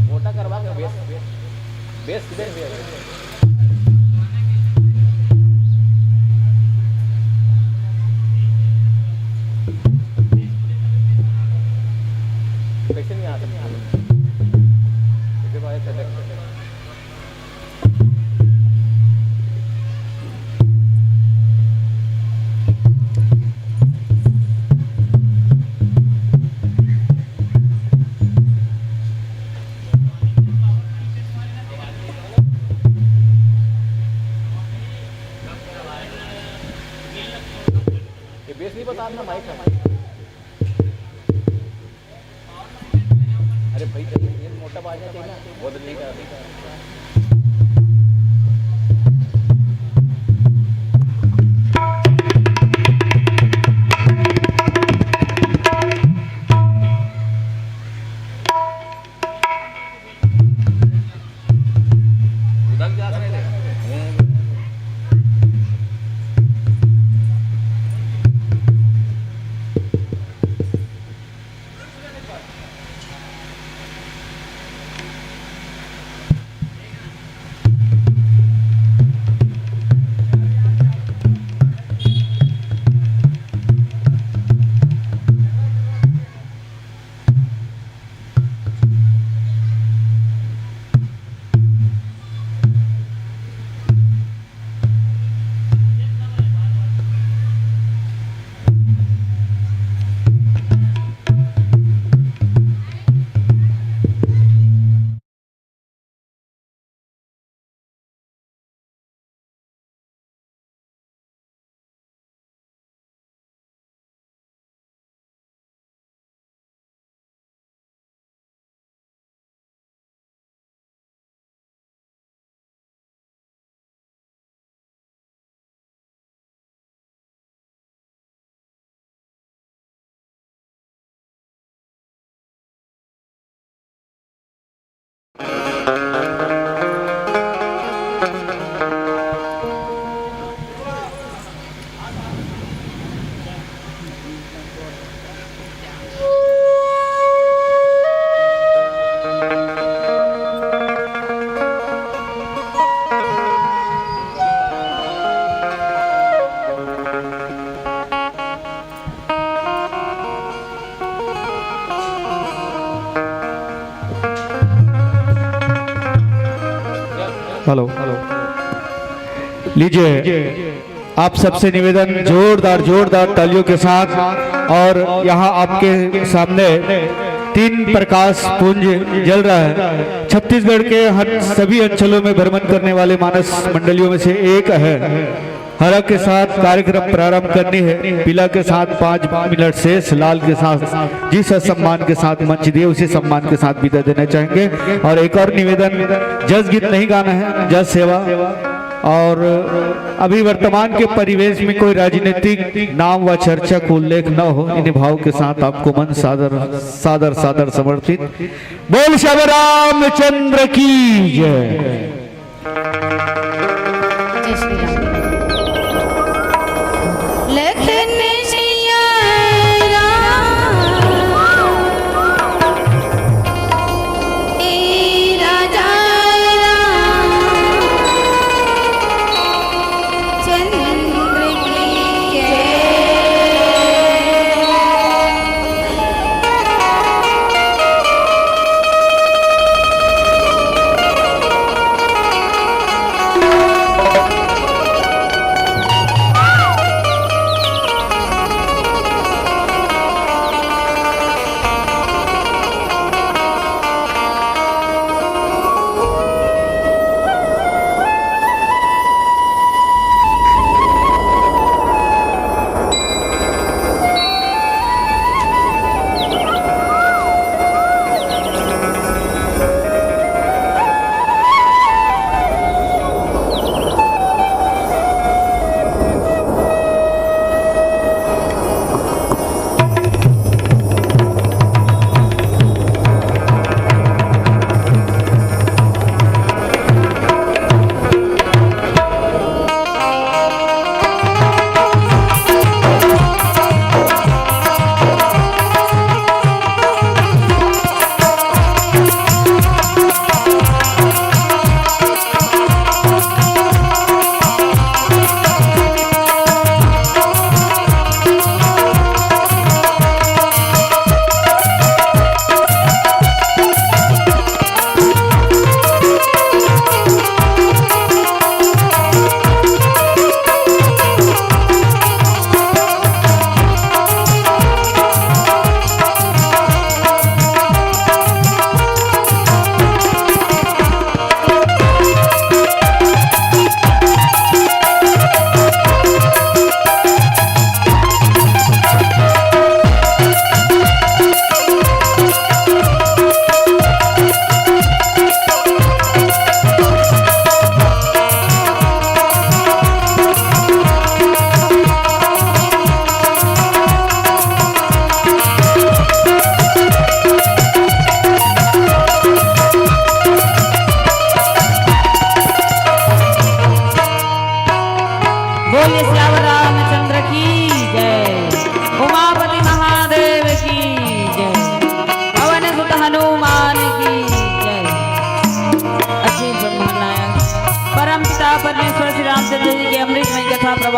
मोटा करवा के बेस किधर भी है? कैसे नहीं आता ये बेस नहीं बता ना माइक है। अरे भाई ये मोटा बाजा चाहिए ना, बहुत नहीं कर हेलो लीजिए, आप सबसे निवेदन जोरदार तालियों के साथ। और यहाँ आपके सामने 3 प्रकाश पुंज जल रहा है। छत्तीसगढ़ के हर सभी अंचलों में भ्रमण करने वाले मानस मंडलियों में से एक है। हरा के साथ कार्यक्रम प्रारंभ करनी है। पीला के साथ 5 मिनट शेष, लाल के साथ जिस सम्मान के साथ मंच दिए उसी सम्मान के साथ विदा देना चाहेंगे। और एक और निवेदन, जस गीत नहीं गाना है, जस सेवा। और अभी वर्तमान के परिवेश में कोई राजनीतिक नाम व चर्चा को उल्लेख न हो, इन भाव के साथ आपको मन सादर समर्पित। बोल श्याम रामचंद्र की जय।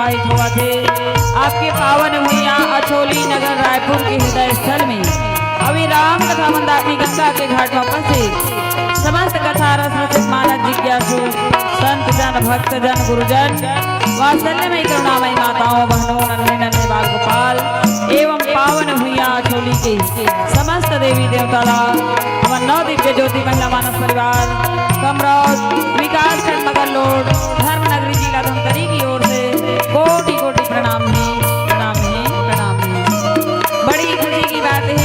प्रवाहित हुआ थे। आपके पावन भूमिया अछोली नगर रायपुर के हृदय स्थल में अभी राम कथा मंदाकिनी गंगा के घाटों पर से समस्त कथा रस रसिक मानव जिज्ञासु संत जन भक्त जन गुरुजन वात्सल्यमयी करुणामयी माताओं बहनों नन्हे नन्हे बाल गोपाल एवं पावन भूमिया अछोली के समस्त देवी देवता हमारे 9 दिव्य ज्योति महिला मानस परिवार कमरौद विकास खंड मगर लोड धर्म नगरी जिला धमतरी की ओर से कोटि कोटि प्रणाम है, प्रणाम है, प्रणाम है। बड़ी खुशी की बात है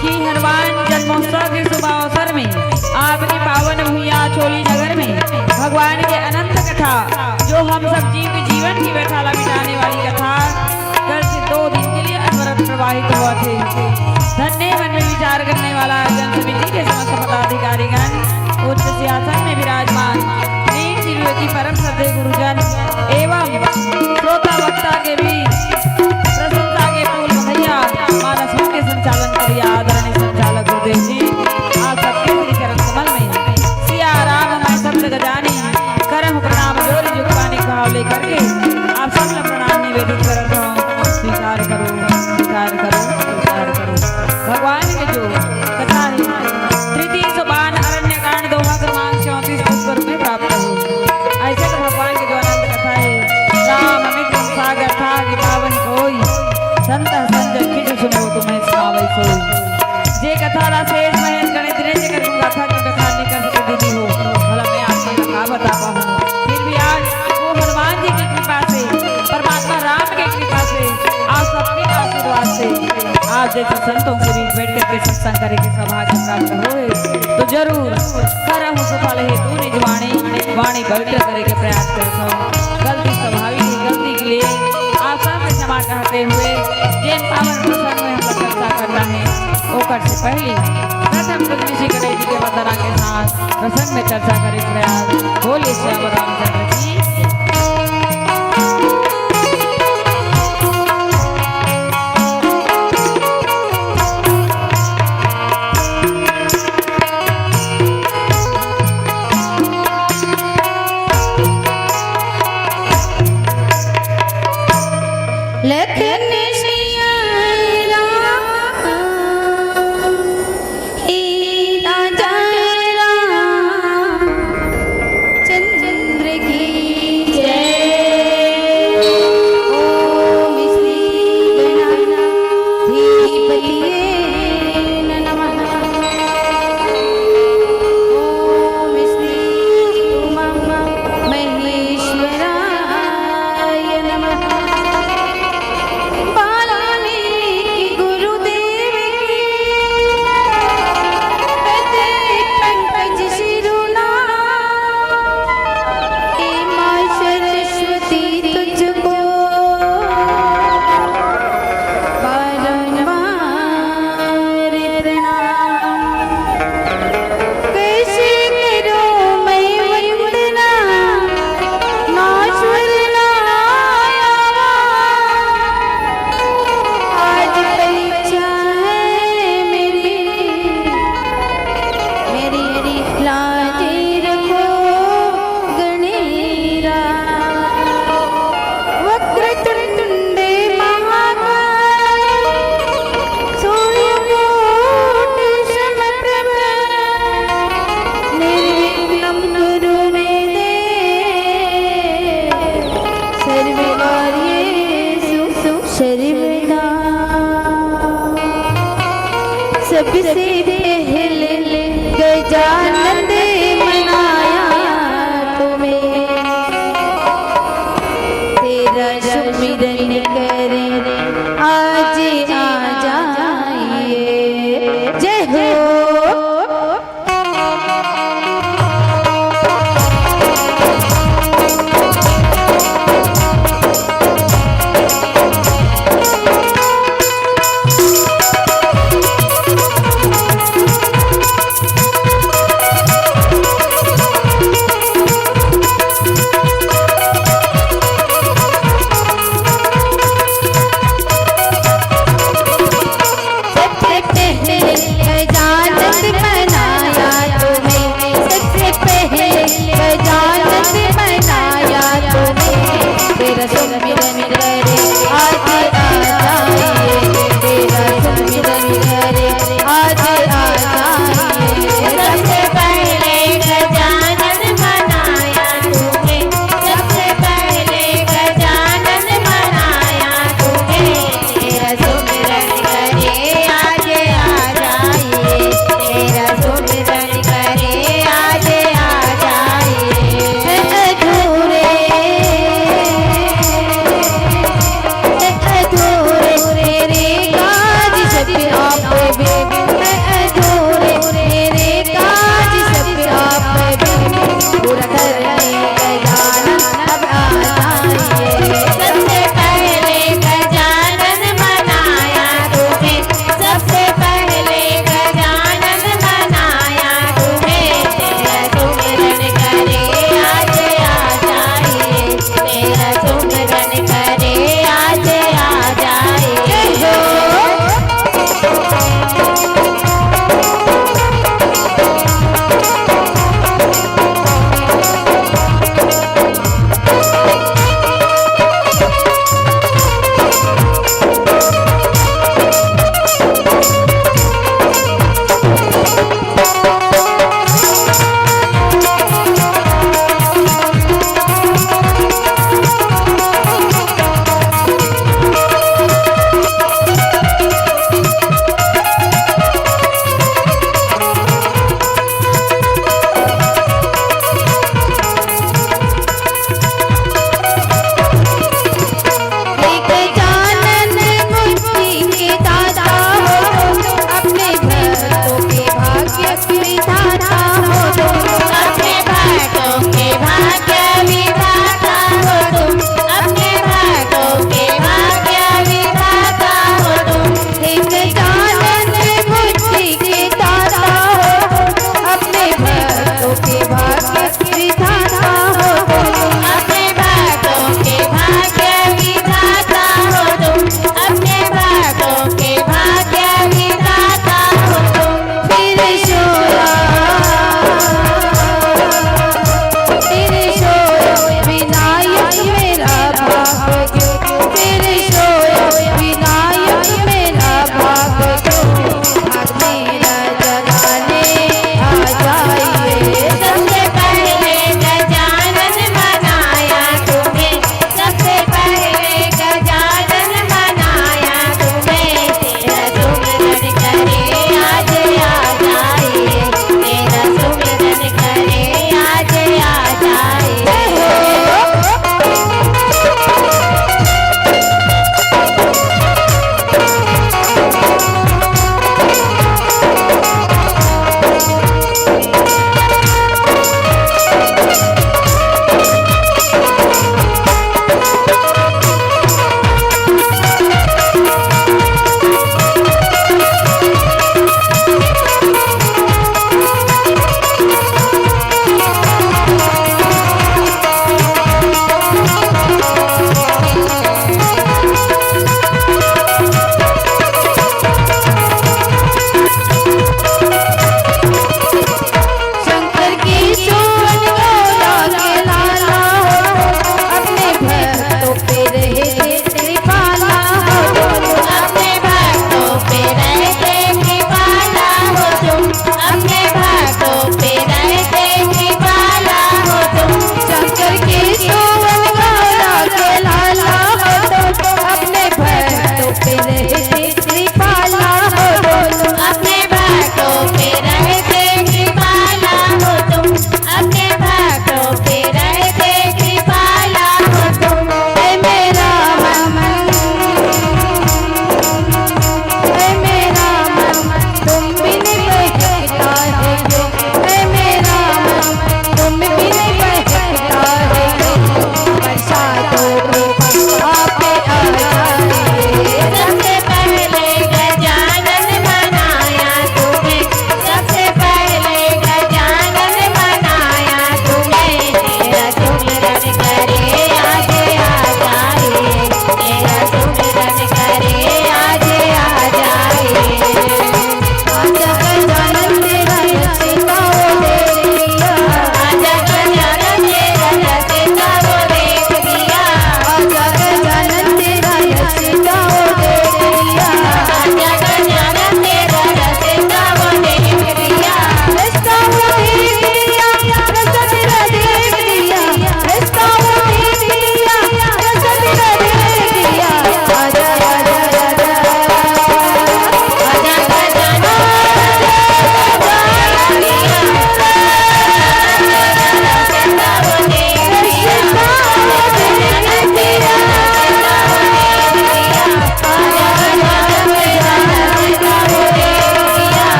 कि हनुमान जन्मोत्सव के शुभ अवसर में आपके पावन भूमिया अछोली नगर में भगवान के अनंत कथा जो हम सब जीव के जीवन की व्यथाला मिटाने वाली कथा कल से 2 दिन के लिए अनवरत प्रवाहित हुआ थे। धन्य मन में विचार करने वाला जन समिति के समस्त पदाधिकारीगण उच्च सिंहासन में विराजमान नीम शिवयोगी परम श्रद्धेय गुरुजन एवं श्रोता वक्ता के भी प्रशंसा के फूल भैया मानस के संचालन करिए आदरणीय संचालक गुरुदेव जी आप सबके श्री चरण कमल में सिया राम मैं सब जग जानी करम प्रणाम जोरी जुगवानी भाव लेकर के आप सब प्रणाम निवेदित करत हो। स्वीकार करो, स्वीकार करो, स्वीकार करो। भगवान के जो कथा है तृतीय सोपान अरण्य कांड दोहा क्रमांक 34 पुष्प में प्राप्त हो। ऐसे तो भगवान की जो अनंत कथा है राम मित्र सागर था कि पावन कोई संत संजय खिज सुनो तुम्हें सुनावै सोई। जे कथा रा शेष महेश गणित ने जे करूं गाथा की कथा नहीं कर सके दीदी हो भला मैं आपसे कथा बता पाऊं। फिर भी आज वो हनुमान जी की कृपा से परमात्मा राम की कृपा से आप सबके आशीर्वाद से आप जैसे संतों के बीच बैठ करके सत्संग करे के सौभाग्य प्राप्त होए तो जरूर करहु सफल है तू निज वाणी वाणी पवित्र करे के प्रयास करता हूं। गलती स्वाभाविक है, गलती के लिए आप सबसे क्षमा चाहते हुए जिन पावन प्रसंग में हम चर्चा करना है ओकर से पहले प्रथम कुछ ऋषि गणेश जी के वंदना के साथ प्रसंग में चर्चा करे प्रयास बोले श्याम रामचंद्र की।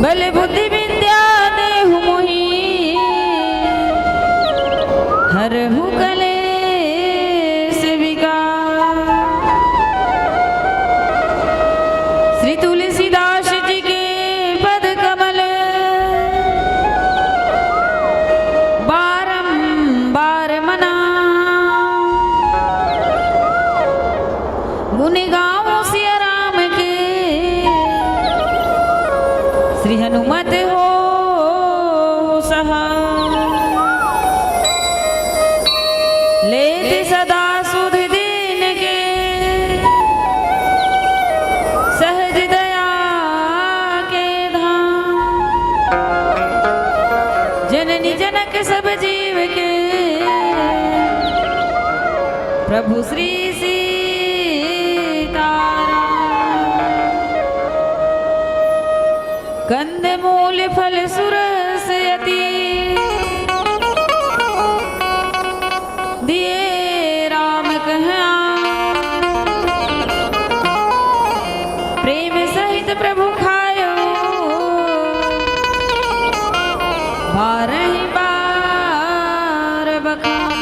बल बुद्धि विद्या देहु मोहि हरहु कलेश विकार। श्री तुलसीदास जी के पद कमल बारंबार मना गुण गाऊं सिया राम के श्री हनुमत हो सहा। लेते सदा सुध दीन के सहज दया के धाम। जननी जनक सब जीव के प्रभु श्री कंद मूल फल सुरस यति दिए राम कहा। प्रेम सहित प्रभु खायो बारहि बार बखान।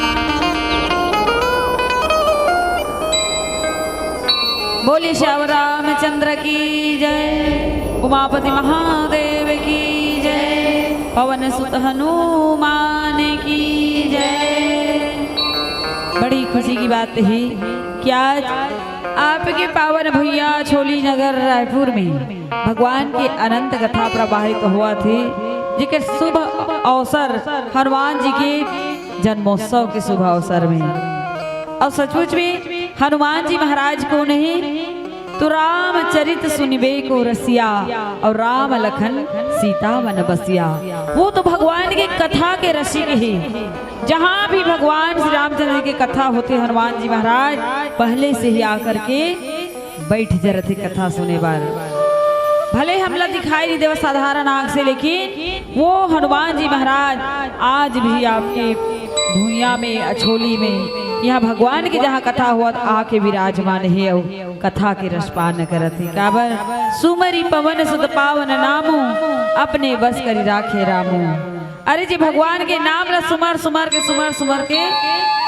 बोले श्याम रामचंद्र की जय, उमापति महादेव की जय, पवन सुत हनुमान की जय। बड़ी खुशी की बात है कि आज आपके पावन भैया छोली नगर रायपुर में भगवान की अनंत कथा प्रवाहित हुआ थी, जिसके शुभ अवसर हनुमान जी के जन्मोत्सव के शुभ अवसर में। और सचमुच में हनुमान जी महाराज को नहीं तो रामचरित सुनिबे को रसिया और राम लखन सीता वन बसिया। वो तो भगवान की कथा के रसिक ही। जहाँ भी भगवान श्री रामचंद्र की कथा होती हनुमान जी महाराज पहले से ही आकर के बैठ जाते कथा सुने बार। भले हम लोग दिखाई नहीं देव साधारण आंख से, लेकिन वो हनुमान जी महाराज आज भी आपके भूया में अछोली में यहाँ भगवान की जहाँ कथा हुआ आके विराजमान है और कथा के रसपान करते। काबर सुमरी पवन सुत पावन नामू अपने बस करी राखे रामू। अरे जी भगवान के नाम ला सुमर सुमर के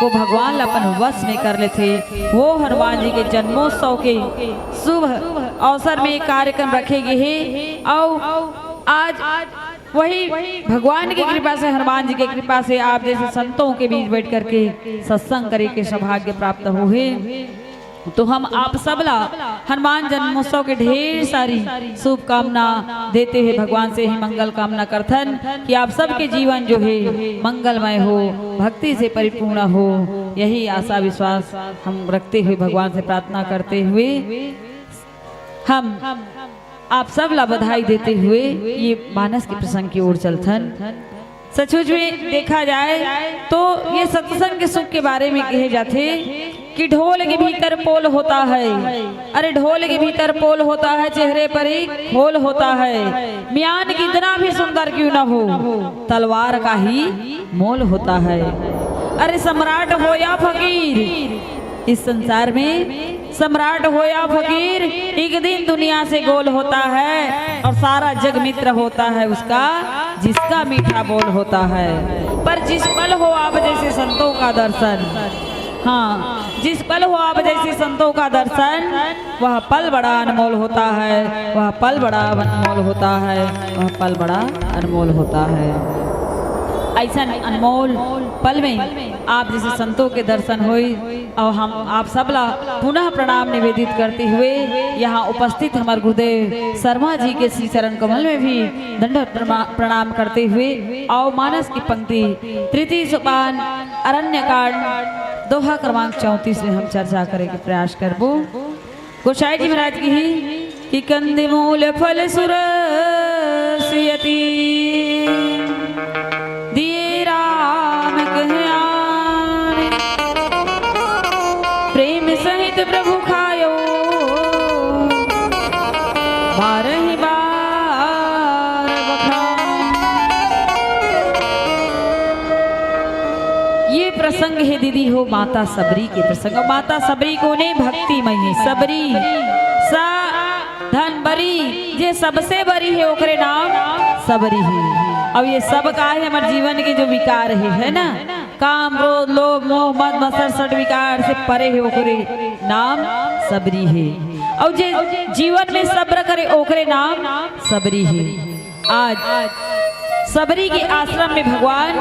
वो भगवान अपन वश में कर लेते। वो हनुमान जी के जन्मोत्सव के शुभ अवसर में कार्यक्रम रखेगे है और आज वही भगवान की कृपा से हनुमान जी की कृपा से आप जैसे संतों के बीच बैठ करके सत्संग करे के सौभाग्य प्राप्त हुए। तो हम आप सबला हनुमान जन्मोत्सव के ढेर सारी शुभकामना देते हैं, भगवान से ही मंगल कामना करथन कि आप सबके जीवन जो है मंगलमय हो, भक्ति से परिपूर्ण हो। यही आशा विश्वास हम रखते हुए भगवान से प्रार्थना करते हुए हम आप सब ला बधाई देते हुए ये मानस के प्रसंग की ओर चलथन। सचमुच में देखा जाए तो ये सत्संग के सुख के बारे में कहे जाते कि ढोल के भीतर पोल होता है। अरे ढोल के भीतर पोल होता है, चेहरे पर एक खोल होता है। म्यान कितना भी सुंदर क्यों ना हो, तलवार का ही मोल होता है। अरे सम्राट हो या फकीर, इस संसार में सम्राट हो या फकीर एक दिन दुनिया से गोल होता है और सारा जग मित्र होता है उसका जिसका मीठा बोल होता है। पर जिस पल हो आप जैसे संतों का दर्शन, हाँ जिस पल हो आप जैसे संतों का दर्शन, वह पल बड़ा अनमोल होता है, वह पल बड़ा अनमोल होता है, वह पल बड़ा अनमोल होता है। ऐसा अनमोल पल में आप जैसे संतों के दर्शन हुए और हम आप सबला पुनः प्रणाम निवेदित करते हुए यहाँ उपस्थित हमारे गुरुदेव शर्मा जी के श्री चरण कमल में भी दंडवत प्रणाम करते हुए और मानस की पंक्ति तृतीय सोपान अरण्य कांड दोहा क्रमांक 34 में हम चर्चा करें के प्रयास करबो। गोसाई जी महाराज की ही कि कंदमूल फल सुरसयति दिए राम कहयान, प्रेम सहित प्रभु खायो बारहि बार बखान। ये प्रसंग है दीदी हो माता सबरी के प्रसंग। माता सबरी को ने भक्तिमय है, सबरी सा धन बरी जे सबसे बरी है ओकरे नाम सबरी है। अब ये सब का है हमारे जीवन के जो विकार है ना, काम क्रोध लोभ मोह मद मत्सर सट विकार से परे है ओकरे नाम सबरी है। और जे जीवन में सब्र करे ओकरे नाम सबरी है। आज सबरी के आश्रम में भगवान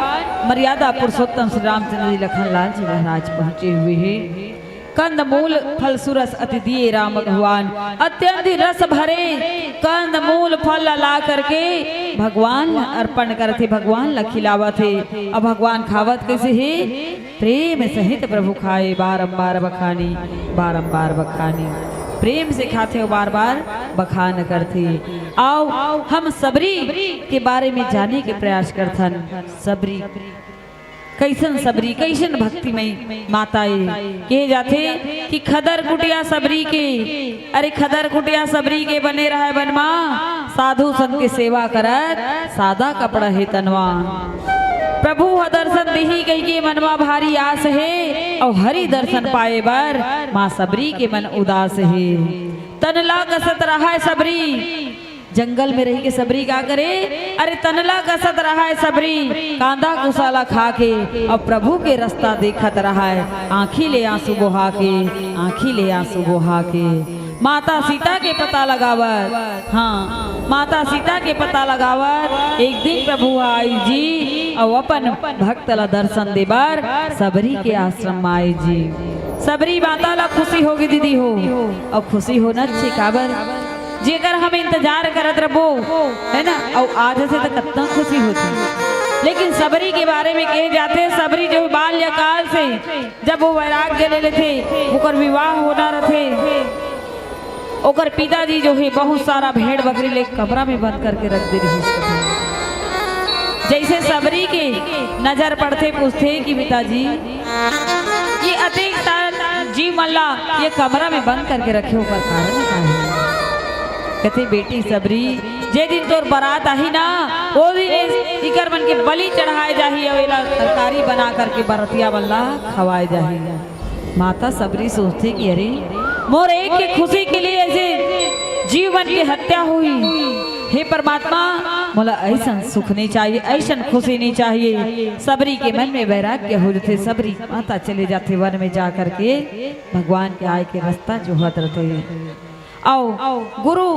मर्यादा पुरुषोत्तम श्री रामचंद्र जी लखनलाल जी महाराज पहुंचे हुए हैं। कंद मूल फल सुरस अति दिए राम भगवान, अत्यंत रस भरे कंद मूल फल ला करके भगवान अर्पण करते, भगवान ला खिलावा थे। अब भगवान खावत कैसे है? प्रेम सहित प्रभु खाए बारंबार बखानी, बारंबार बखानी। प्रेम से खाते हो, बार बार बखान करते। आओ हम सबरी के बारे में जाने के प्रयास करथन। सबरी कैसन सबरी, कैसन भक्ति में माताए कहे जाते कि खदर कुटिया सबरी के, अरे खदर कुटिया सबरी के बने रहे बनमा, साधु संत के सेवा करत सादा कपड़ा है तनवा। प्रभु दर्शन दिही कही के मनवा भारी आस है, और हरि दर्शन पाए बर माँ सबरी के मन उदास है। तनला कसत रहा है सबरी, जंगल में रही के सबरी क्या करे? अरे तनला कसत रहा है सबरी, कांदा कुसाला खा के, और प्रभु के रास्ता देखत रहा है, आँखी ले आंसू बहा के, आँखी ले आंसू बहा के। माता सीता के पता लगावर, हाँ माता सीता के पता लगावर एक दिन प्रभु आई जी, और अपन भक्त ला दर्शन देवर सबरी के आश्रम आए जी। सबरी माता ला खुशी होगी दीदी हो, और खुशी होना चाहिए काबर जेकर हम इंतजार करत रहो है ना, और आज से तो कितना खुशी होती। लेकिन सबरी के बारे में कहे जाते, सबरी जो बाल्यकाल से जब वो वैराग्य ले लेते, ओकर विवाह होना रहे, ओकर पिताजी जो है बहुत सारा भेड़ बकरी ले कमरा में बंद करके रख दे रही। जैसे सबरी के नजर पड़ते पूछते कि पिताजी ये अतिक जीव मल्ला ये कमरा में बंद करके रखे, ऊपर कारण क्या है? कहते बेटी सबरी जे दिन तोर बारात आई ना, वो दिन इकर बन के बलि चढ़ाए जाही, अवेला तरकारी बना करके बरतिया बल्ला खवाए जाही। माता सबरी सोचती कि अरे मोर एक की खुशी के लिए ऐसे जीवन की हत्या हुई, हे परमात्मा मोला ऐसा सुख नहीं चाहिए, ऐसा खुशी नहीं चाहिए। सबरी के मन में वैराग्य हो जाते, सबरी माता चले जाते वन में जा करके भगवान के आय के रास्ता जो हत रहते। आओ गुरु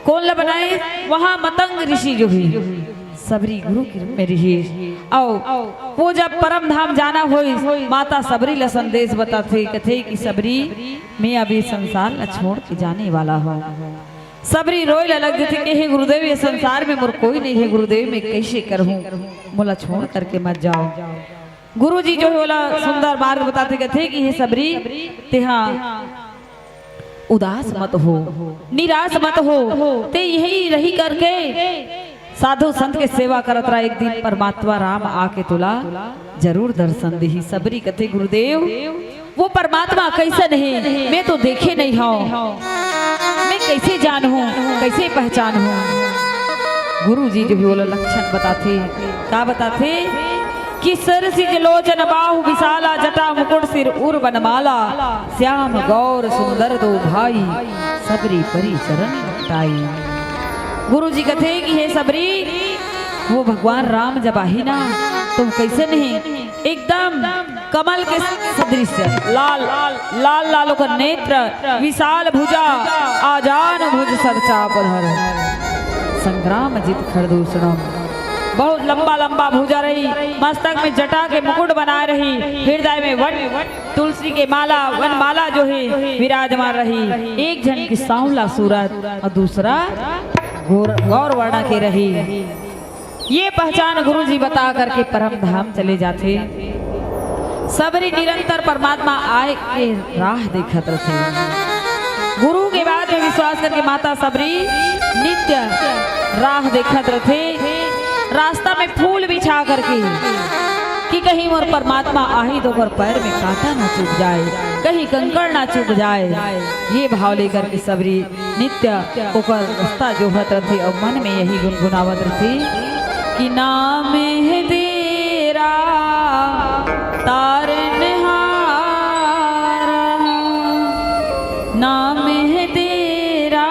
कौन ला बनाए? वहाँ मतंग ऋषि जो भी सबरी गुरु की में ऋषि। आओ वो जब परम धाम जाना हो, माता सबरी ला संदेश बताते, कथे कि सबरी मैं अभी संसार ला छोड़ के जाने वाला हूँ। सबरी रोए लग थे कि हे गुरुदेव ये संसार में मोर कोई नहीं है, गुरुदेव मैं कैसे करूँ, मोला छोड़ करके मत जाओ। गुरु जी जो है बोला सुंदर मार्ग बताते कहते कि हे सबरी तेहा उदास मत हो, निराश मत हो, ते यही रही करके साधु संत के सेवा करत रहा, एक दिन परमात्मा राम आके तुला जरूर दर्शन दी। सबरी कथे गुरुदेव वो परमात्मा कैसे नहीं, मैं तो देखे नहीं हूँ, मैं कैसे जानूं, कैसे पहचानूं? गुरु जी जो भी बोला लक्षण बताते, क्या बताते कि सर सिज लोचन बाहु विशाला, जटा मुकुट सिर उर बनमाला, श्याम गौर सुंदर दो भाई, सबरी परी चरण लपटाई। गुरु जी कहते कि हे सबरी वो भगवान राम जब आही ना, तुम कैसे नहीं एकदम कमल के सदृश, लाल लाल लाल का नेत्र, विशाल भुजा, आजान भुज सर चाप धर, संग्राम जित खरदूषणम, बहुत लंबा लंबा भुजा रही, मस्तक में जटा के मुकुट बना रही, हृदय में वन तुलसी के माला वन माला जो है विराजमान रही। एक जन की सांवला सूरत और दूसरा गौर वर्णा के रही। ये पहचान गुरु जी बता करके परम धाम चले जाते। सबरी निरंतर परमात्मा आए के राह देखत रहे। गुरु के बाद में विश्वास करके माता सबरी नित्य राह देखत रहे, रास्ता में फूल बिछा करके कि कहीं मोर परमात्मा आही तो पर पैर में कांटा ना चुभ जाए, कहीं कंकड़ ना चुभ जाए। ये भाव लेकर के सबरी नित्य ओकर रास्ता जोहत रहे और मन में यही गुनगुनावत रहे कि नाम है तेरा तारनहारा, नाम है तेरा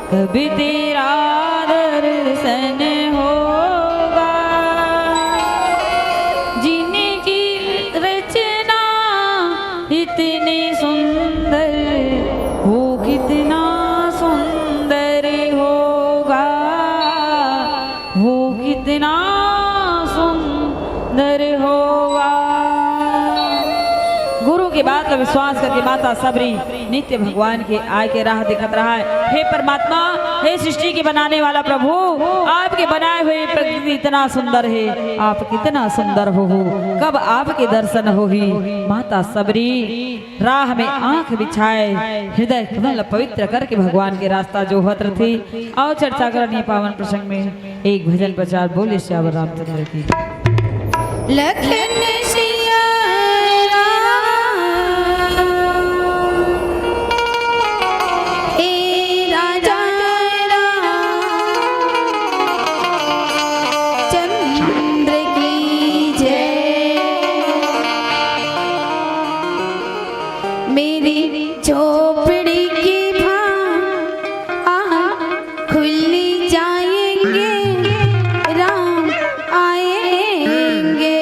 कभी तेरा दर्शन होगा। जिनकी रचना इतनी सुंदर, वो कितना सुंदर होगा, वो कितना सुंदर होगा। गुरु की बात का विश्वास करके माता सबरी नित्य भगवान के आय के राह दिखत रहा है। हे परमात्मा, हे सृष्टि के बनाने वाला प्रभु, आपके बनाए हुए प्रकृति इतना सुंदर है, आप कितना सुंदर हो, कब आपके दर्शन होगी। माता सबरी राह में आंख बिछाए हृदय कमल पवित्र करके भगवान के रास्ता जो हत्र थी। आओ चर्चा करनी पावन प्रसंग में एक भजन प्रचार बोले श्यावर रामचंद्र की। लखन सिया झोपड़ी की खुली जाएंगे, राम आएंगे।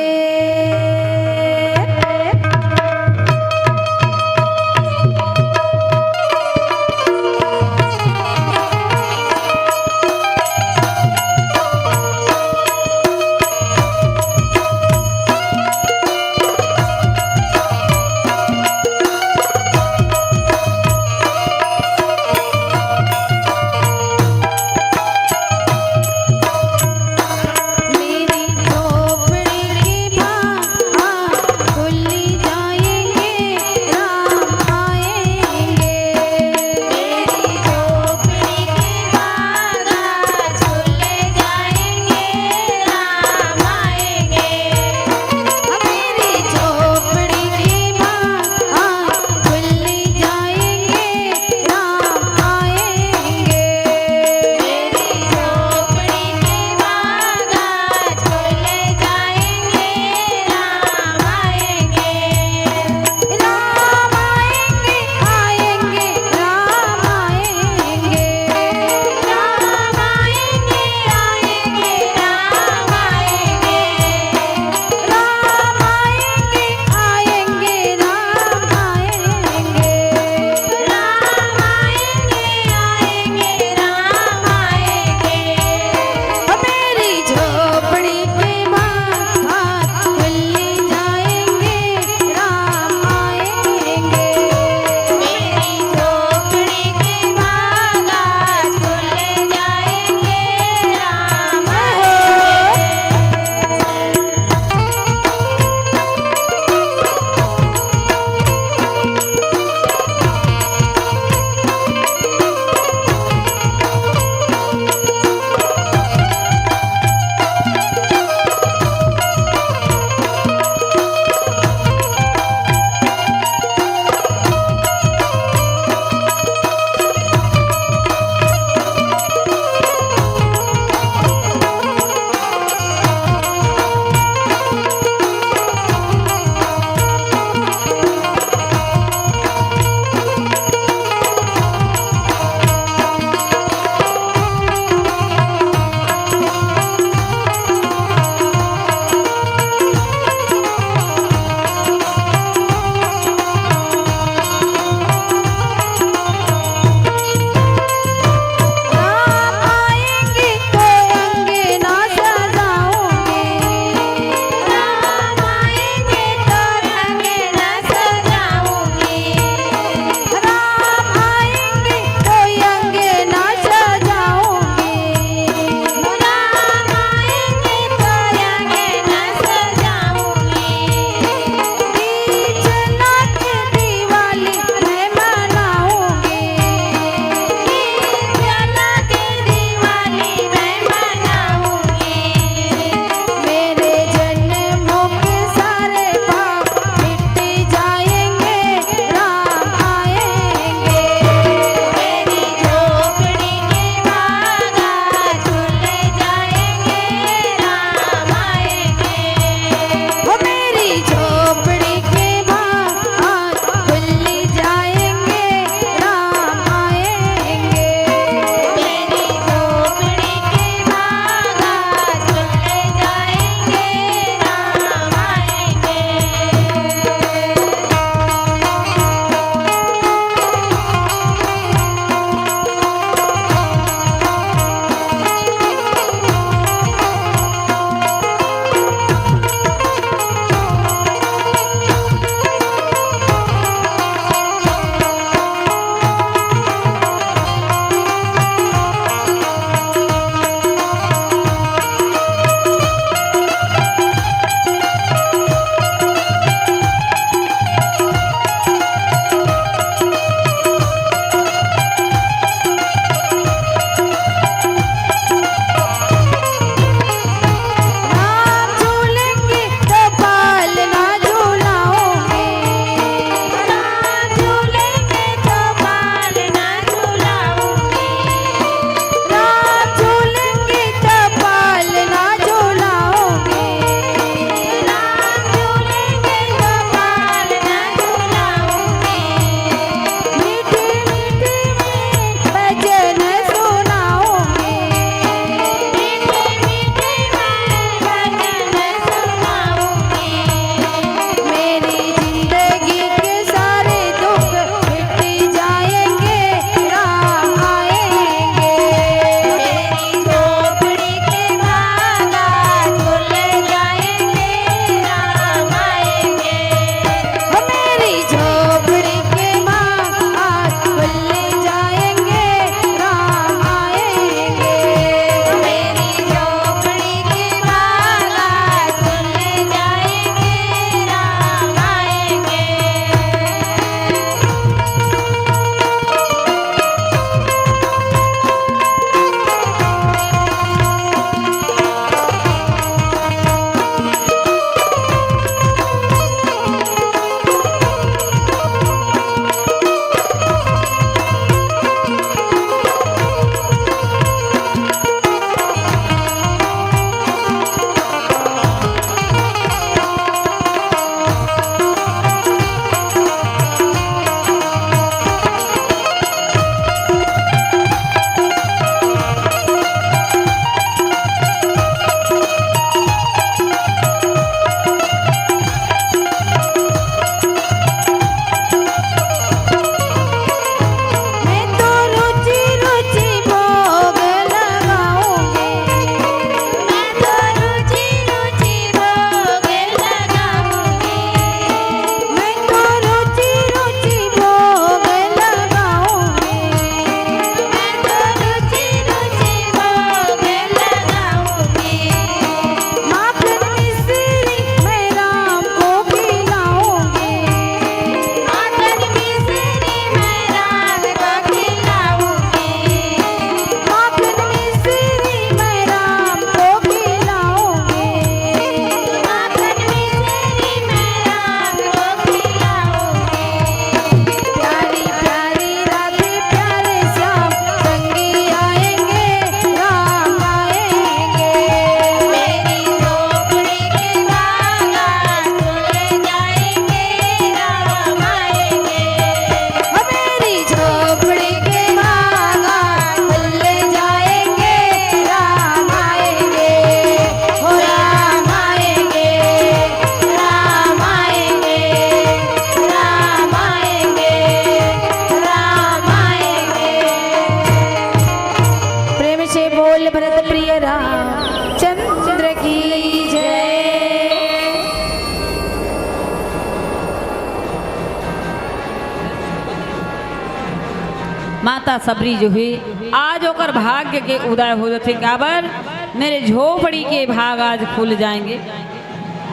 माता सबरी जो है आज ओकर भाग्य के उदय हो जाते काबर मेरे झोपड़ी के भाग आज खुल जाएंगे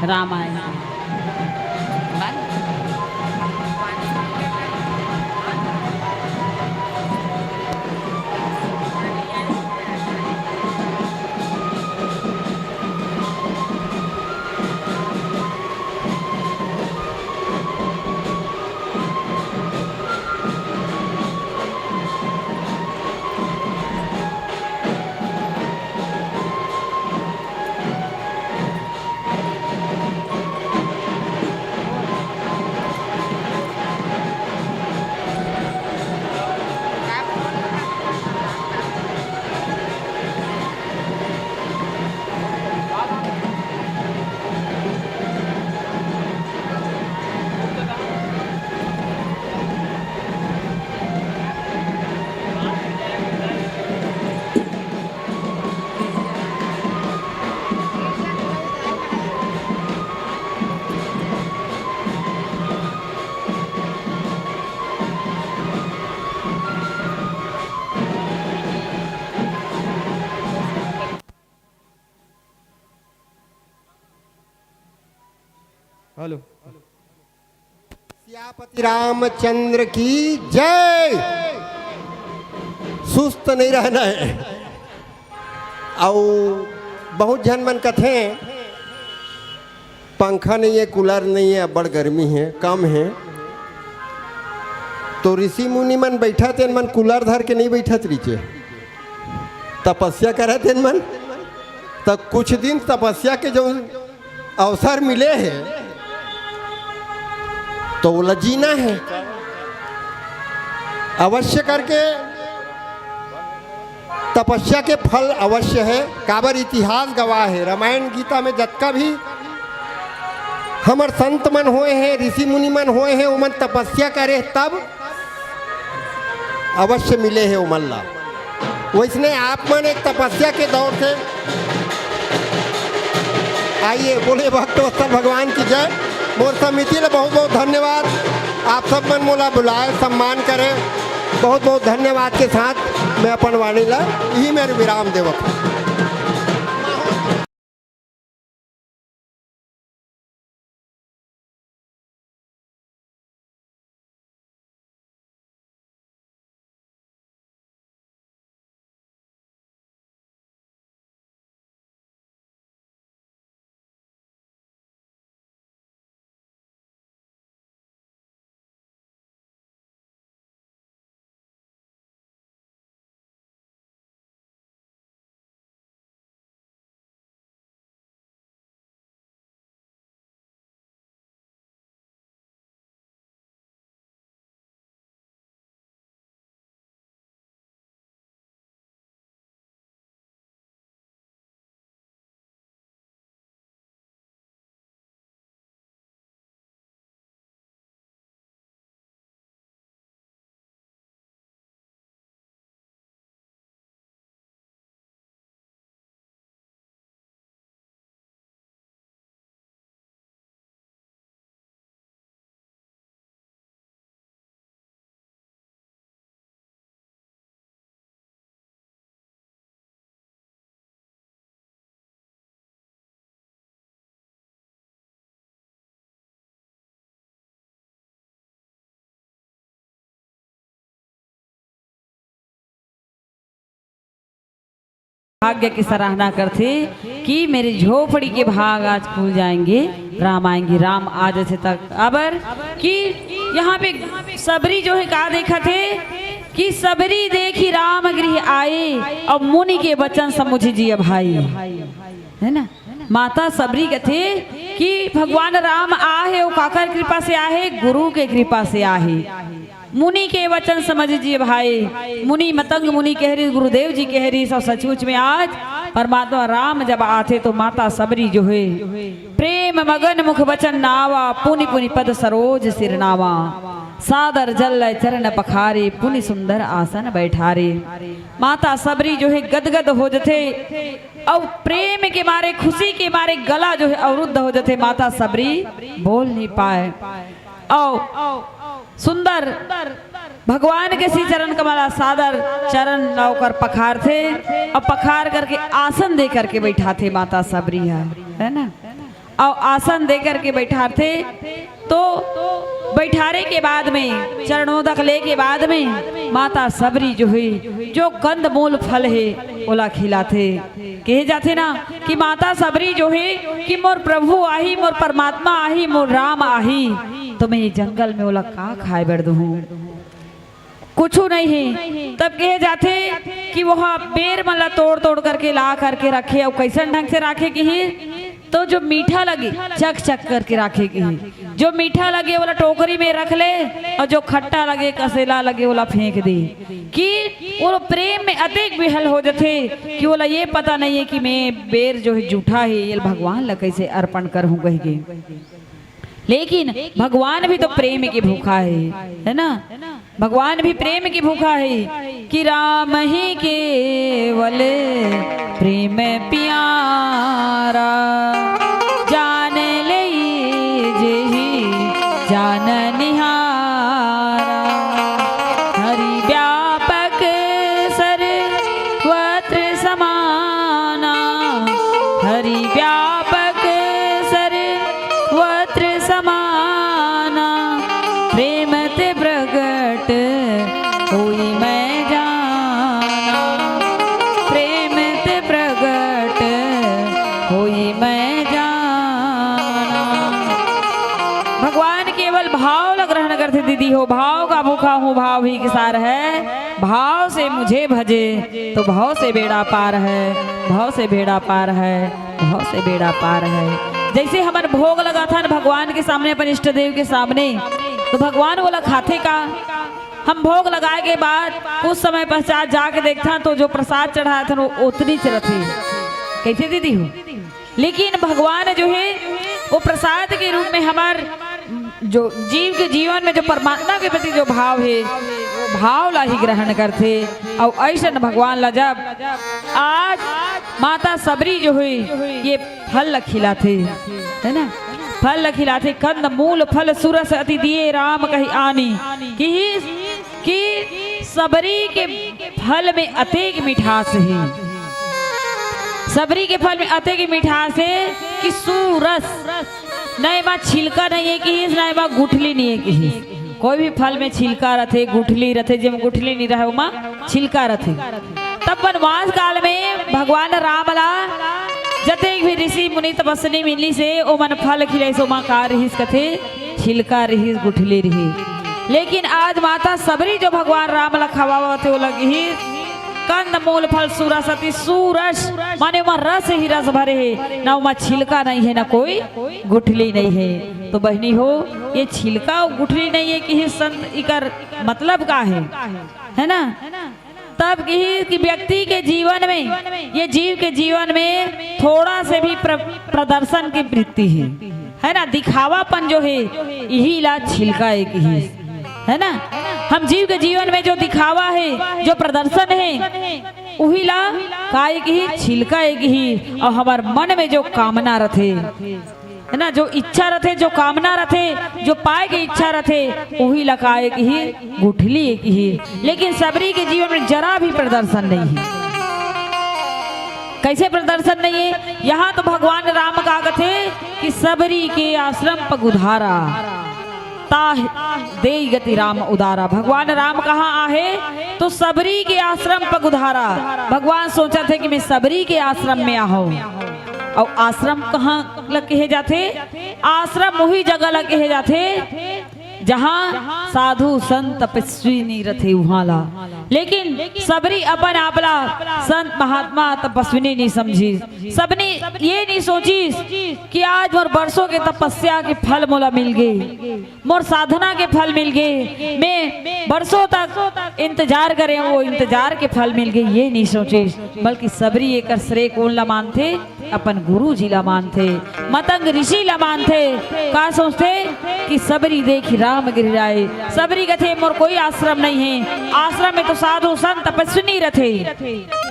रामायण। हेलो। सियापति रामचंद्र की जय। सुस्त नहीं रहना है। और बहुत जन मन कथे पंखा नहीं है, कूलर नहीं है, बड़ गर्मी है, कम है, तो ऋषि मुनि मन बैठा थे मन कूलर धर के नहीं बैठा नीचे, तपस्या करे थे मन। तब कुछ दिन तपस्या के जो अवसर मिले हैं तो वो जीना है अवश्य करके। तपस्या के फल अवश्य है। काबर इतिहास गवाह है। रामायण गीता में जतका भी हमर संत मन होए हैं, ऋषि मुनि मन होए हैं, उमन तपस्या करे तब अवश्य मिले हैं उमन ला। वैसने आप मन एक तपस्या के दौर से आइए। बोले भक्तवत्सल भगवान की जय। मोर समिति ले बहुत बहुत धन्यवाद। आप सब मन मोला बुलाए, सम्मान करें, बहुत बहुत धन्यवाद के साथ मैं अपन वाणी ला यही मेरे विराम देवत। भाग्य की सराहना करते कि मेरी झोपड़ी के भाग आज खुल जाएंगे, राम आएंगे, राम आज से तक अबर कि यहाँ पे सबरी जो है कहा देखा थे कि सबरी देखी राम गृह आए और मुनि के वचन समुझ जिय भाई, है ना। माता सबरी कहते कि भगवान राम आहे वो काकर कृपा से आहे, गुरु के कृपा से आहे। मुनि के वचन समझिए भाई। मुनि मतंग मुनि कह रही, गुरुदेव जी कह रही, सब सचमुच में आज परमात्मा राम जब आते तो माता सबरी जो है प्रेम मगन मुख वचन नावा, पुनि पुनि पद सरोज सिरनावा, सादर जल चरण पखारे, पुनि सुंदर आसन बैठारे। माता सबरी जो है गदगद हो जाते और प्रेम के मारे खुशी के मारे गला जो है अवरुद्ध हो जाते। माता सबरी बोल नहीं पाए और सुंदर भगवान के श्री चरण कमला सादर चरण नौकर पखार थे और पखार करके आसन दे करके बैठा थे माता सबरी है ना। और आसन दे करके बैठा थे तो बैठारे के बाद में चरणोदक ले के बाद में माता सबरी जो है जो कंद मूल फल है ओला खिलाते। कहे जाते ना कि माता सबरी जो है कि मोर प्रभु आही, मोर परमात्मा आही, मोर राम आही, तो मैं ये जंगल में ओला का खाए बैठ दूँ, कुछ नहीं है। तब कहे जाते कि वह बेर मला तोड़ तोड़ करके ला करके रखे और कैसन ढंग से रखे कि तो जो मीठा लगे चक चक करके रखे कि जो मीठा लगे वाला टोकरी में रख ले और जो खट्टा लगे कसेला लगे वाला फेंक दे। कि वो प्रेम में अधिक विहल हो जाते कि बोला ये पता नहीं है कि मैं बेर जो है जूठा है ये भगवान ला कैसे अर्पण करूँ कहेंगे। लेकिन भगवान भी तो प्रेम की भूखा है ना। भगवान भी प्रेम की भूखा है कि राम ही केवल प्रेम प्यारा, जान ले जेहि जान निहारा, हरि व्यापक सर्वत्र समाना, हरि व्यापक सर्वत्र समाना, प्रेम ते प्रगट होई मैं जाना, प्रेम ते प्रगट होई मैं जाना। भगवान केवल भाव ला ग्रहण करते दीदी हो, भाव का भूखा हूँ भाव ही किसार है, भाव से मुझे भजे तो भाव से बेड़ा पार है, भाव से बेड़ा पार है, भाव से बेड़ा पार है। जैसे हमारे भोग लगा था ना भगवान के सामने, अपन इष्ट देव के सामने, तो भगवान बोला खाते का। हम भोग लगाए के बाद कुछ समय पश्चात जाके देखता तो जो प्रसाद चढ़ाया था वो उतनी चढ़ती कैसे दीदी हो। लेकिन भगवान जो है वो प्रसाद के रूप में हमार जो जीव के जीवन में जो परमात्मा के प्रति जो भाव है वो भाव ला ही ग्रहण करते। और ऐसा भगवान ला जब आज माता सबरी जो है ये फल ला खिलाते है ना, फल ला खिलाते, कंद मूल फल सुरस अति दिए राम कही आनी। कि सबरी के फल में अतेक मिठास है, सबरी के फल में अतेक मिठास है कि सुरस नहीं बा छिलका नहीं है कि नहीं बा गुठली नहीं है कि कोई भी फल में छिलका रहते गुठली रहते, जब गुठली नहीं रहे उमा छिलका रहते। तब वनवास काल में भगवान राम ला जतेक भी ऋषि मुनि तपस्वी मिली से ओ मन फल खिले सो माँ का रहीस कथे छिलका रहीस गुठली रही। लेकिन आज माता सबरी जो भगवान राम ला खवावा थे वो लगी कंद मूल फल सूरस अति सूरस, माने वहाँ रस ही रस भरे है, ना वहाँ छिलका नहीं है ना कोई गुठली नहीं है। तो बहनी हो ये छिलका और गुठली नहीं है कि संत इकर मतलब का है ना। तब कि व्यक्ति के जीवन में ये जीव के जीवन में थोड़ा से भी प्रदर्शन की वृत्ति है ना, दिखावापन जो है यही ला छिलका एक ही है ना। हम जीव के जीवन में जो दिखावा है जो प्रदर्शन है वही ला काय की छिलका एक ही। और हमार मन में जो कामना रथे है ना, जो इच्छा रथे जो कामना रथे जो पाए की इच्छा रथे वही लगा एक ही गुठली एक ही। लेकिन सबरी के जीवन में जरा भी प्रदर्शन नहीं है। कैसे प्रदर्शन नहीं है? यहाँ तो भगवान राम का कथे कि सबरी के आश्रम पगुधारा दे गति राम उदारा। भगवान राम कहाँ आहे तो सबरी के आश्रम पगुधारा। भगवान सोचा थे कि मैं सबरी के आश्रम में आऊं। और आश्रम कहाँ लग कहे जाते? आश्रम वही जगह लग कहे जाते जहाँ साधु संत तपस्वी नहीं रथे वहाँ ला। लेकिन सबरी अपन आपला संत महात्मा तपस्विनी नहीं समझी। सबने ये नहीं सोची कि आज मोर वर्षों के तपस्या के फल मोला मिल गए, मोर साधना के फल मिल गए, मैं वर्षों तक इंतजार करे वो इंतजार के फल मिल गए, ये नहीं सोचे। बल्कि सबरी एक श्रेय कौन ला मानते? अपन गुरु जी ला मानते, मतंग ऋषि ला मानते। का सोचते कि सबरी देखी राम गिरिराए। सबरी कथे मोर कोई आश्रम नहीं है, आश्रम में तो साधु संत तपस्वी रहते।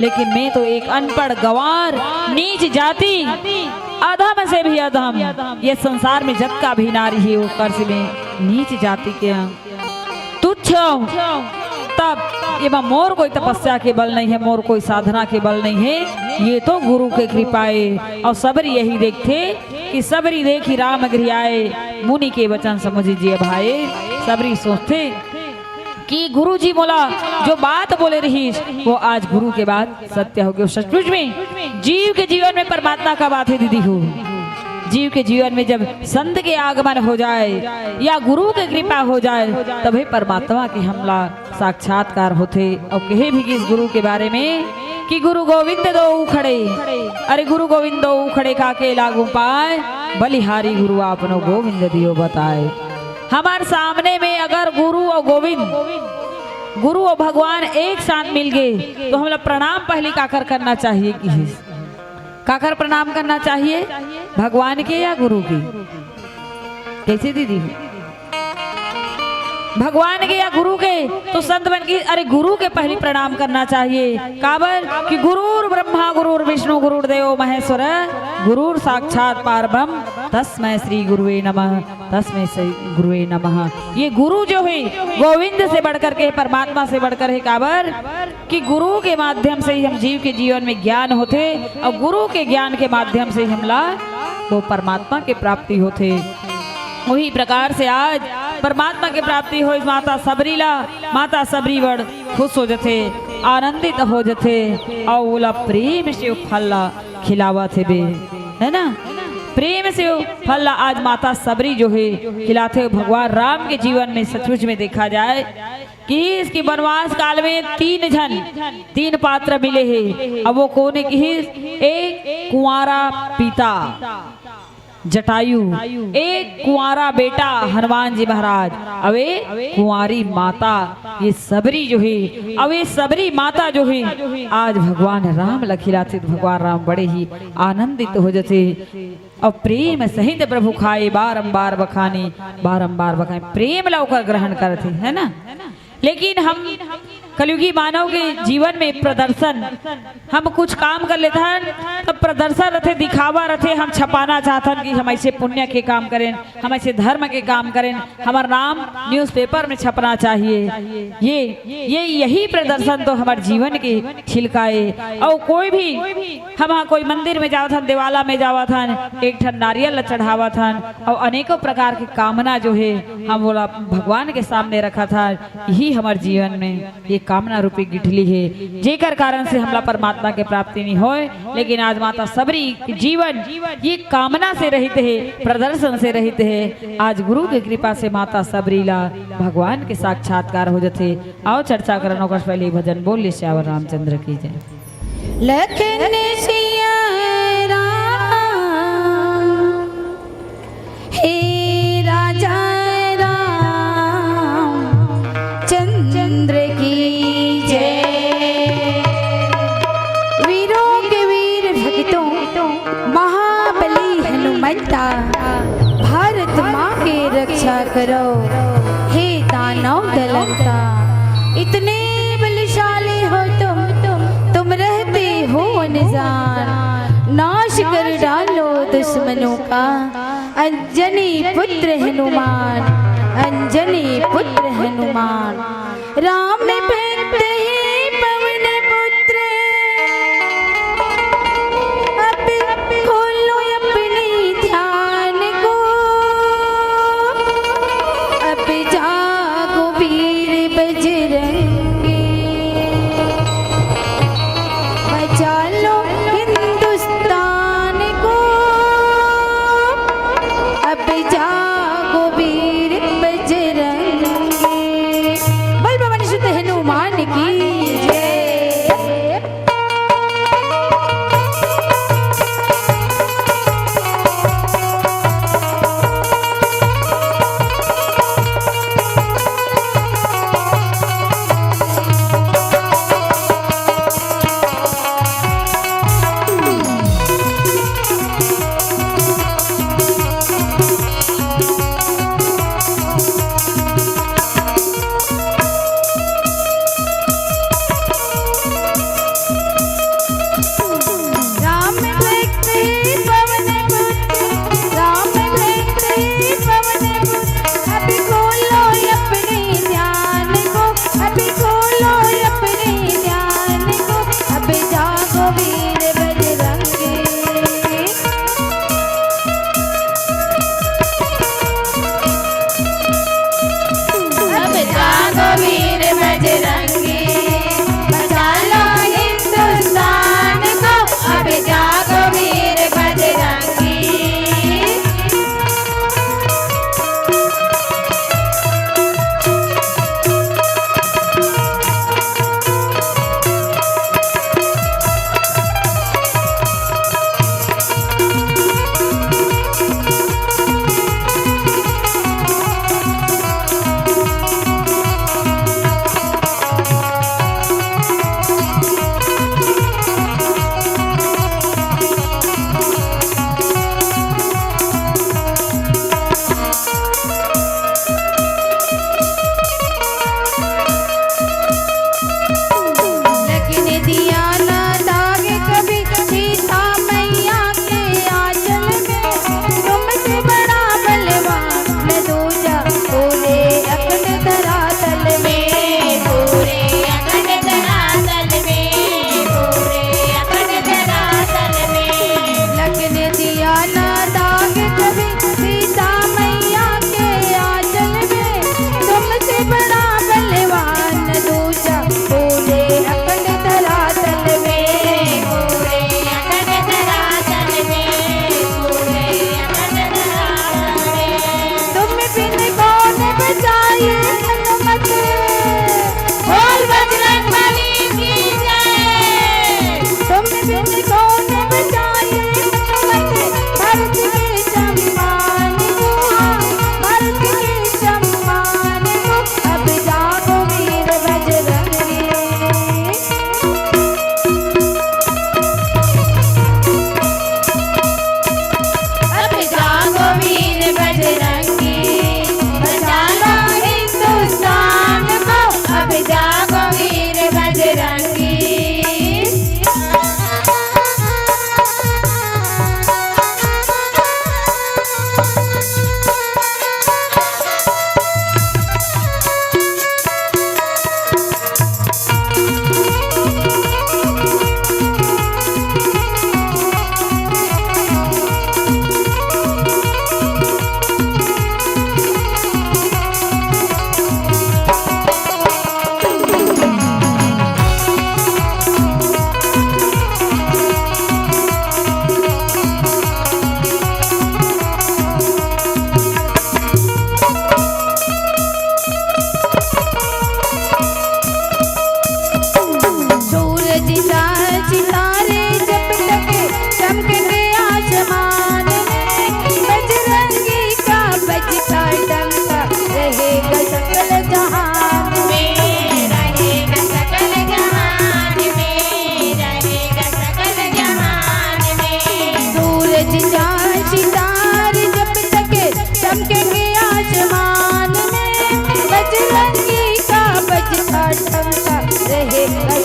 लेकिन मैं तो एक अनपढ़ गंवार नीच जाति अधम से भी अधम, ये संसार में जग का भी नारी है वो कर्ज में नीच जाति के। तू तुच्छ तब ये मोर कोई तपस्या के बल नहीं है, मोर कोई साधना के बल नहीं है, ये तो गुरु के कृपाए। और सबरी यही देखते कि सबरी देखी राम गृह आए, मुनि के वचन समझिए भाई। सबरी सोचते कि गुरु जी बोला जो बात बोले रही वो आज गुरु के बाद सत्य हो गया। सचमुच में जीव के जीवन में परमात्मा का बात है दीदी हो। जीव के जीवन में जब संत के आगमन हो जाए या गुरु के कृपा हो जाए तभी परमात्मा के हमला साक्षात्कार होते। और कहे भी कि इस गुरु के बारे में कि गुरु गोविंद दो उखड़े, अरे गुरु गोविंद दो उखड़े काके लागू पाए, बलिहारी गुरु आपनो गोविंद दियो बताए। हमारे सामने में अगर गुरु और गोविंद, गुरु और भगवान एक साथ मिल गए तो हम लोग प्रणाम पहले काकर करना चाहिए कि काकर प्रणाम करना चाहिए, भगवान के या गुरु के? कैसे दीदी? भगवान के या गुरु के? तो संत बन की अरे गुरु के पहले प्रणाम करना चाहिए। काबर कि गुरुर ब्रह्मा गुरुर विष्णु गुरुर्देव महेश्वर गुरुर साक्षात पारब्रह्म तस्मै श्री गुरुवे नमः, तस्मै श्री गुरुवे नमः। ये गुरु जो है गोविंद से बढ़कर के, परमात्मा से बढ़कर है। काबर कि गुरु के माध्यम से ही हम जीव के जीवन में ज्ञान होते और गुरु के ज्ञान के माध्यम से हमला वो परमात्मा के प्राप्ति होते। वही प्रकार से आज परमात्मा की प्राप्ति हो। माता सबरी ला, माता सबरी बड़ खुश हो जाते, आनंदित हो जाते और बोला प्रेम से फल खिलावा थे बे, है ना? प्रेम से फल आज माता सबरी जो है खिलाते। भगवान राम के जीवन में सचमुच में देखा जाए कि इसकी वनवास काल में तीन पात्र मिले हैं। अब वो कौन है कि एक कुंवारा पिता जटायु, एक कुंवारा बेटा हनुमान जी महाराज, अब कुंवारी माता ये सबरी जो है। अब ये सबरी माता जो है आज भगवान राम लखिलाते, भगवान राम बड़े ही आनंदित हो जाते और प्रेम सहित प्रभु खाए बारंबार बखानी, बारंबार बखानी, प्रेम लौकर ग्रहण करते, है ना? लेकिन हम कलयुगी मानव के जीवन में प्रदर्शन, हम कुछ काम कर लेते हैं तब प्रदर्शन रहते, दिखावा रहते, हम छपाना चाहते हैं कि हम ऐसे पुण्य के काम करें, हम ऐसे धर्म के काम करें, हमारा नाम न्यूज़पेपर में छपना चाहिए। यही प्रदर्शन तो हमारे जीवन के छिलकाए। और कोई भी हम कोई मंदिर में जावा था, देवाला में जावा था, एक ठन नारियल चढ़ावा था और अनेकों प्रकार की कामना जो है हम बोला भगवान के सामने रखा था। यही हमारे जीवन में ये कामना रूपी गिठली है जेकर कारण से हमला परमात्मा के प्राप्ति नहीं होए। लेकिन आज माता सबरी जीवन ये कामना से रहित है, प्रदर्शन से रहित है। आज गुरु की कृपा से माता सबरीला भगवान के साक्षात्कार हो जाते। आओ चर्चा करनो का पहले भजन बोल ले श्यावर रामचंद्र की जय। लखन सिया राम हे राजा चंद्र की जय। वीरों के वीर भक्तों महाबली हनुमंता, भारत माँ के रक्षा करो हे दानव दलंता। इतने बलशाली हो तुम रहते हो अनजान, नाश कर डालो दुश्मनों का अंजनी पुत्र हनुमान, अंजनी पुत्र हनुमान। राम भक्त ही पवन पुत्र, अब खोलो अपने ध्यान को, अब जागो वीर बजरंगी, बचा लो हिंदुस्तान को, अब जागो वीर बजरंगी। बल भवन शुद्ध हनुमान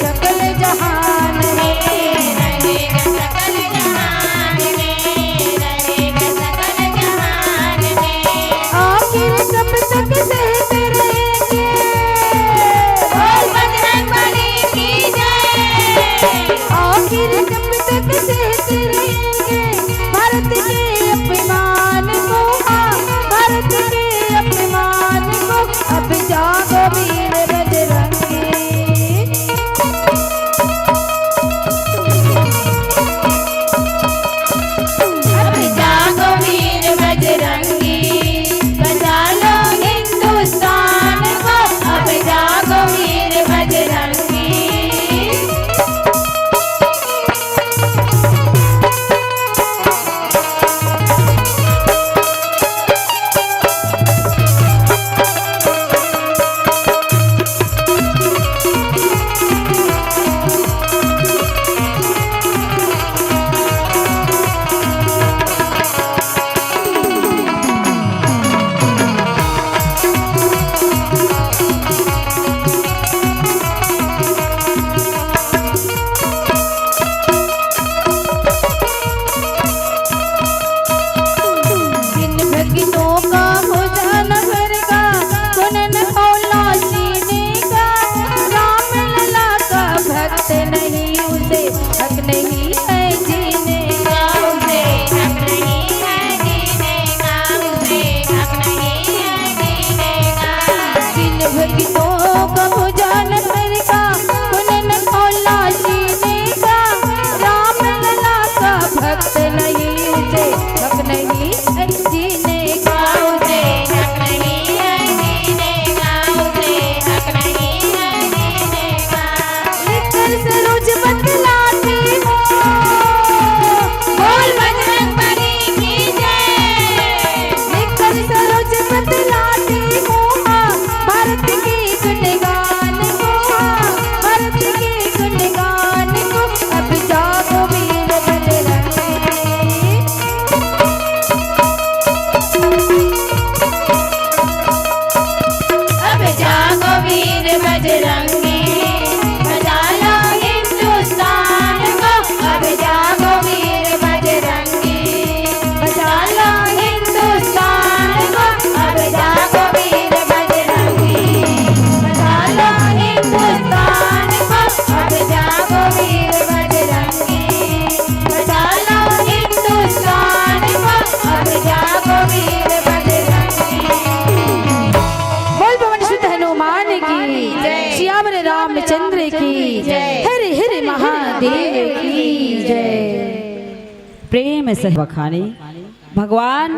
सकल जहान में रहेगा सकल जहान में, रहेगा सकल जहान में। आखिर कब तक सहते रहेंगे बोल बजरंगबली की जय। आखिर कब तक सहते रहेंगे भारत के अपमान को, भारत के अपमान को। अब जागो वीर बजरंगी, अब जागो वीर बजरंगी, बचा लो हिंदुस्तान को। अब जागो वीर बजरंगी। दिन भगिनों का भोजन भर का, सुनन मौला सीने का। राम लला का भक्त नहीं, उसे हक नहीं है जीने का। उसे हक नहीं है जीने का, उसे हक नहीं है जीने का। दिन भगिनों का भोजन भर का, सुनन मौला सीने का। राम लला का भक्त नहीं, उसे हक नहीं है जीने का। उसे हक नहीं है जीने का, उसे हक नहीं है जीने का। लिखकर सरोज बतलाती हो, बोल बजरंगबली की जय। लिखकर सरोज बतलाती हो भारत की गुणगान को, भारत की गुणगान को। अब जागो वीर बजरंगी, अब जागो वीर बजरंगी, बचा लो हिंदुस्तान को। अब जागो वीर बजरंगी, बचा लो हिंदुस्तान को। अब जागो वीर बजरंगी, बचा लो हिंदुस्तान को। अब जागो वीर बजरंगी, बचा लो हिंदुस्तान को। अब जागो वीर बजरंगी। बोल पवन सुत हनुमान की जय। श्याम रामचंद्र की जय। हर हर महादेव की जय। प्रेम से बखाने भगवान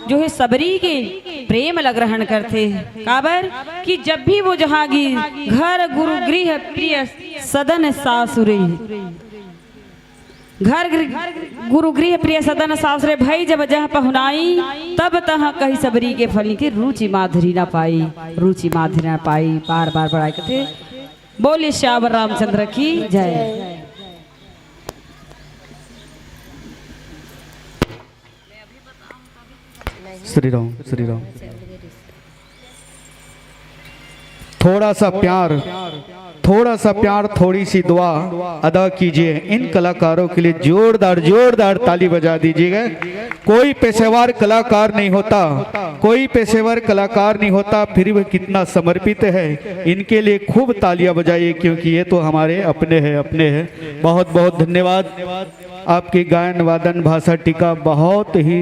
जो है सबरी के प्रेम लग ग्रहण करते हैं। काबर कि जब भी वो जहांगीर घर गुरु गृह प्रिय सदन सासुरे, घर गुरु गृह प्रिय सदन सासुरे भई जब जहाँ पहुनाई, तब तहाँ कही सबरी के फली की रुचि माधुरी न पाई, रुचि माधुरी न पाई। बार बार बढ़ाई करते। बोलिए श्याम रामचंद्र की जय। श्री राम श्री राम। थोड़ा सा प्यार, थोड़ा सा प्यार, थोड़ी सी दुआ अदा कीजिए। इन कलाकारों के लिए जोरदार जोरदार ताली बजा दीजिएगा। कोई पेशेवर कलाकार नहीं होता, कोई पेशेवर कलाकार नहीं होता, फिर भी कितना समर्पित है। इनके लिए खूब तालियां बजाइए, क्योंकि ये तो हमारे अपने हैं, अपने हैं। बहुत बहुत धन्यवाद। आपकी गायन वादन भाषा टीका बहुत ही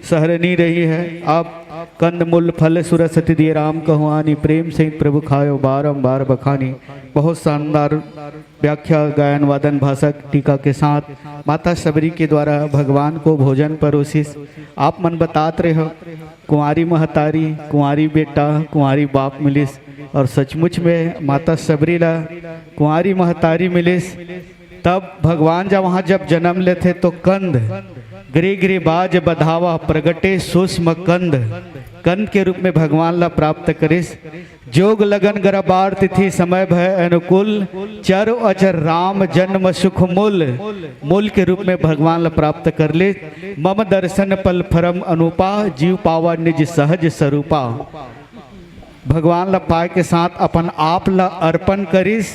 सराहनीय रही है। आप कंद मूल फल सुरसति दिए राम कहुआनी, प्रेम से प्रभु खायो बारंबार बखानी। बहुत शानदार व्याख्या गायन वादन भाषा टीका के साथ माता सबरी के द्वारा भगवान को भोजन परोसिस। आप मन बतात रहे हो, कुंवारी महतारी, कुंवारी बेटा, कुंवारी बाप मिलिस। और सचमुच में माता सबरी ला कुंवारी महतारी मिलिस। तब भगवान जब जन्म लेते तो कंद गिरी गिरी बाज बधावा प्रगटे सूक्ष्म कंद, कंद के रूप में भगवान ला प्राप्त करिस। जोग लगन गरबार तिथि समय भय अनुकूल, चर अचर राम जन्म सुख मूल, मूल के रूप में भगवान ला प्राप्त कर ले। मम दर्शन पल फरम अनुपा, जीव पावा निज सहज स्वरूपा। भगवान ला पाए के साथ अपन आप ला अर्पण करिस,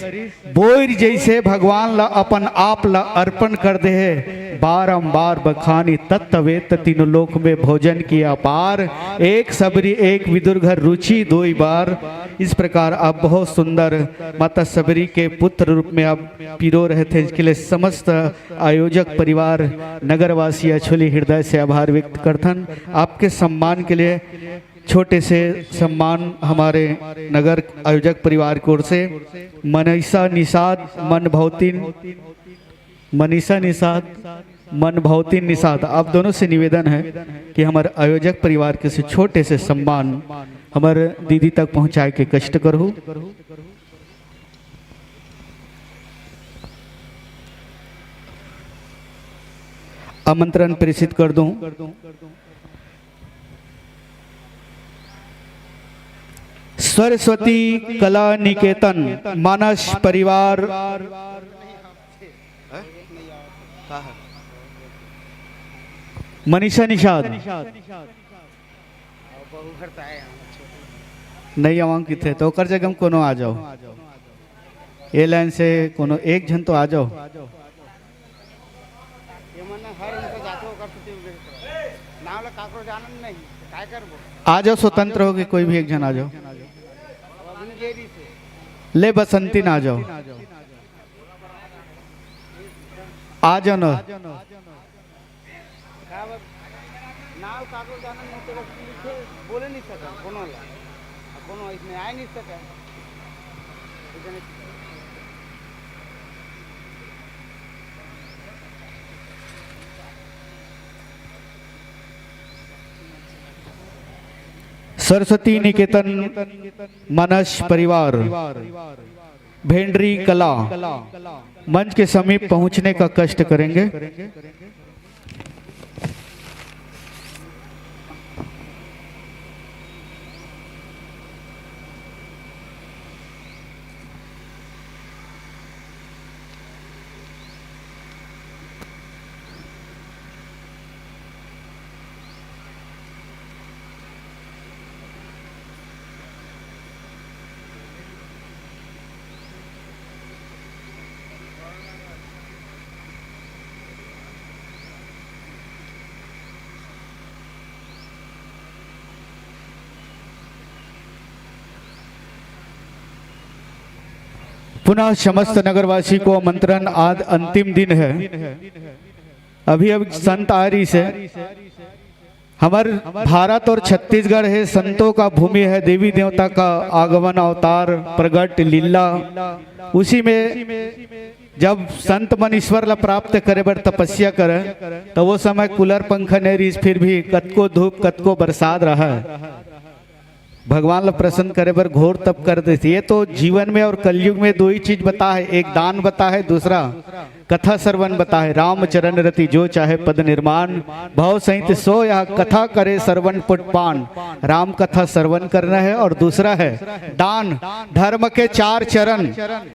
बोर जैसे भगवान ला अपन आप ला अर्पण कर दे है। बारंबार बखानी तत्वे तीनों लोक में भोजन की अपार, एक सबरी एक विदुर घर रुचि दोई बार। इस प्रकार आप बहुत सुंदर माता सबरी के पुत्र रूप में आप पिरो रहे थे। इसके लिए समस्त आयोजक परिवार नगरवासी अछोली हृदय से आभार व्यक्त करथन। आपके सम्मान के लिए छोटे से सम्मान हमारे नगर आयोजक परिवार की ओर से मनीषा निषाद मन भवतीन निषाद आप दोनों से निवेदन है कि हमारे आयोजक परिवार के से छोटे से सम्मान हमारे दीदी तक पहुंचाए के कष्ट करो। आमंत्रण प्रेषित कर दूं। सरस्वती कला निकेतन मानस परिवार मनीषा निषाद नहीं आवांकित है तो कर जगह कोनो आ जाओ, ए लाइन से कोनो एक जन तो आ जाओ। आ जाओ, स्वतंत्र हो के कोई भी एक जन आ जाओ। ले बसंती ना आ जाओ, आ जाओ ना। बोले नहीं सका कोनो इसमें आ नहीं सका। सरस्वती निकेतन मानस परिवार भेंडरी कला मंच के समीप पहुंचने का कष्ट करेंगे। पुनः समस्त नगरवासी को आमंत्रण, आज अंतिम दिन है। अभी संत आ रही से हमारे भारत और छत्तीसगढ़ है संतों का भूमि है, देवी देवता का आगमन अवतार प्रगट लीला। उसी में जब संत मन ईश्वर ला प्राप्त करे बर तपस्या करे तो वो समय कूलर पंखा नहीं रही, फिर भी कतको धूप कतको बरसात रहा है। भगवान ला प्रसन्न करे बर घोर तप कर देती। ये तो जीवन में और कलयुग में दो ही चीज बता है, एक दान बता है, दूसरा कथा श्रवण बता है। राम चरण रति जो चाहे पद निर्माण, भव सहित सो यह कथा करे श्रवण पुटपान। राम कथा श्रवण करना है और दूसरा है दान, धर्म के चार चरण।